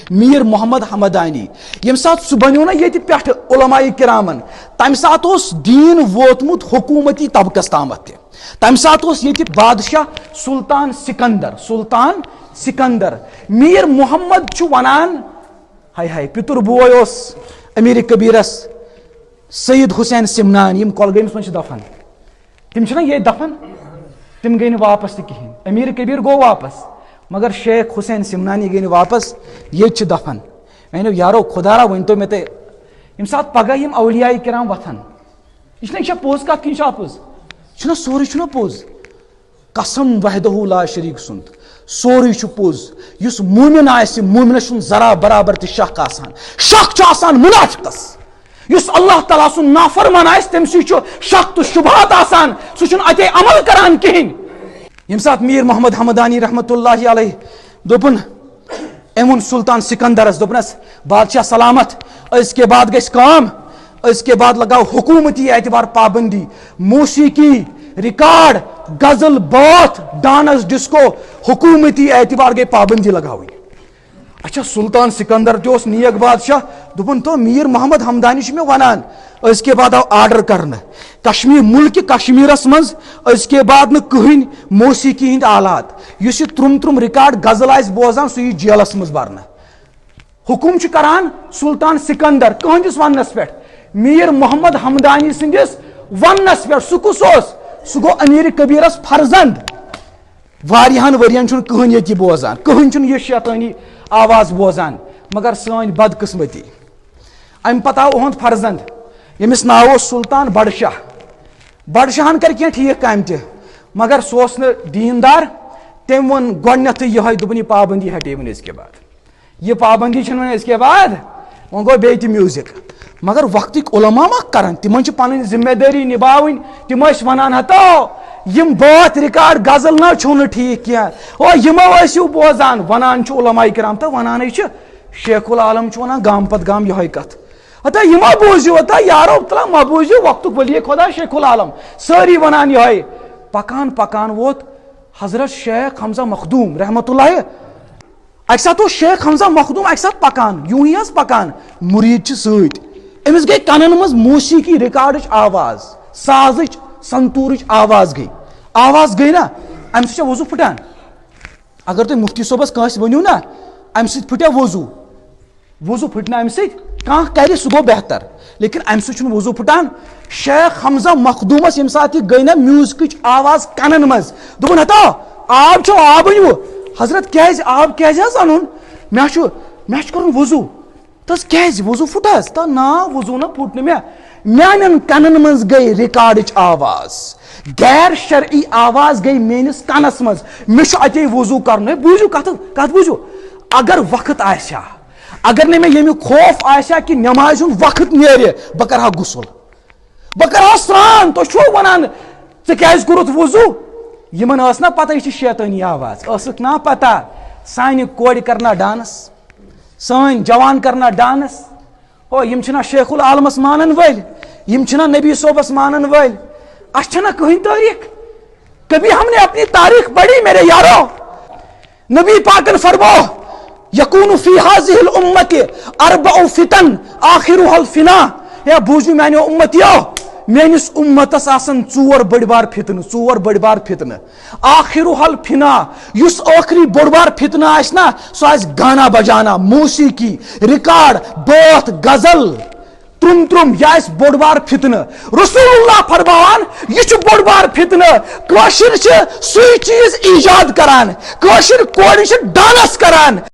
میر محمد Hamdani M سات سہ بنیو نا یہ پہ علماء کرامن تمہ سات دین ووتمت حکومتی طبقس تامت تمہ سات یہ بادشاہ سلطان سکندر میر محمد چھ ونان ہائے ہائے پتر بوے امیر کبیرس سید حسین سمنان یم کولگامس من دفن تم چھنا یہ دفن تم گئی واپس تہ کہین امیر کبیر گو واپس مگر شیخ حسین سمنانی گئی واپس یہ دفن میں یارو خدا را ورنتو مے تے یم سات پگہ یم اولیاء کرام وتھن یہ پوز کت کن پوز چھنا سوری چھنا پوز قسم وحدہ لا شریک سند سوری چھ پوز یس مومن آسہ مومنس چھ ذرا برابر تہ شک آسان شک چھ آسان منافقس یس اللہ تعالیٰ سن نافرمان آس تم سی شک تو شبہات آسان سہ اتے عمل کران کہین یم سات میر محمد حمدانی رحمت اللہ علیہ دوپن ایمن سلطان سکندرس دوپنس بادشاہ سلامت اس کے بعد گژھِ کام اس کے بعد لگاؤ حکومتی اعتبار پابندی موسیقی ریکارڈ غزل بات ڈانس ڈسکو حکومتی اعتبار گئی پابندی لگاوی اچھا سلطان سکندر جو نیک بادشاہ دوپن تو میر محمد حمدانی چھ مے ونان اس کے بعد آو آرڈر کرنا کشمیر ملک کشمیرس مز اس کے بعد نہ کہین موسیقی ہند آلات اس ترم ریکارڈ غزل آس بوزان سہ جیلس مز برنا حکم چھ کران سلطان سکندر کہندس ونس پہ میر محمد حمدانی سندس ونس پہ سہ کس سہ گو امیر کبیرس فرزند واریہن ورین چھن کہن یہ بوزان کہن چھن یہ شیطانی آواز بوزان مگر سن بدقسمتی ام پتہ آو اہند فرزند یمس ناو سلطان بڑشاہن کر کی ٹھیک کام تہ مگر سہ دیندار تم ون گۄڈنیتھے یہ دپن یہ پابندی ہٹے ون اس کے بعد یہ پابندی چھن ون اس کے بعد ون گو بیٚیہِ تہِ میوزک مگر وقتک علماء ما کران تمن چھ پنن ذمہ داری نباوین تم ونان ہتو یم بات ریکارڈ غزل نہ چھو ٹھیک کیا او یمو ٲسِو بوزان ونان چھ علماء کرام تو ونانے چھ شیخ العالم چھ ونان گام پت گام یہ کت ہتا یما بوزیو ہتا یارو تلا ما بوزیو وقتک ولی خدا شیخ العالم ساری ونان یہ پکان پکان ووت حضرت شیخ حمزہ مخدوم رحمت اللہ اکہ سات شیخ حمزہ مخدوم اکہ سات پکان یوں ہی پکان مرید چھ سۭتۍ امس گئی کنن مز موسیقی ریکارڈ آواز سازچ سنتورچ آواز گئی نا ام سے وضو پھٹان اگر تھی مفتی صوبس کنس ونیو نا ام سی پھٹیا وضو پھٹنا ام سی کان کر سہ گو بہتر لیکن ام سی وضو پھٹان شیخ حمزہ مخدومس یم سات گئی نا میوزکچ آواز کنن مز دپن ہتا آب چھو آب ؤنو حضرت کیاز آب کیاز ان مے کرن وضو تس کیاز وضو پھٹس تا نا وضو نہ پھٹ مے میانن کنن مز گئی ریکارڈچ آواز غیر شرعی آواز گئی میانس کنس مز مے اتے وضو کرن بوزو کت بوزو اگر وقت آسیا اگر نہ مے یمی خوف آسیا کہ نماز ہند وقت نیرِ بہ کرہا غسل بہ کرہا سران تو چھو ونان ژے کیاز کوٚرُتھ وضو یمن ٲس نا پتہ یہ چھ شیطانی آواز ٲسکھ نا پتہ سانہِ کورِ کرنا ڈانس سن جوان کرنا ڈانس ہو یم چھنا شیخ العالمس مانن ول یم چھنا نبی صوبس مانن ول اس چھنا کہیں تاریخ کبھی ہم نے اپنی تاریخ پڑھی میرے یارو نبی پاک نے فرمایا یکون فی هذه الامه اربع فتن آخرها الفنا یا بوجو میں نے امتیو میانس امتس آسن ژور بڑ بار فتن آخرها الفنا یس آخری بڑ بار فتنہ آس نا سو آس گانا بجانا موسیقی ریکارڈ بات غزل ترم یہ آس بڑ بار فتنہ رسول اللہ فرمان یہ بڑ بار فتنہ کاشر سوئی چیز ایجاد کران کاشر کوڑ ڈانس کران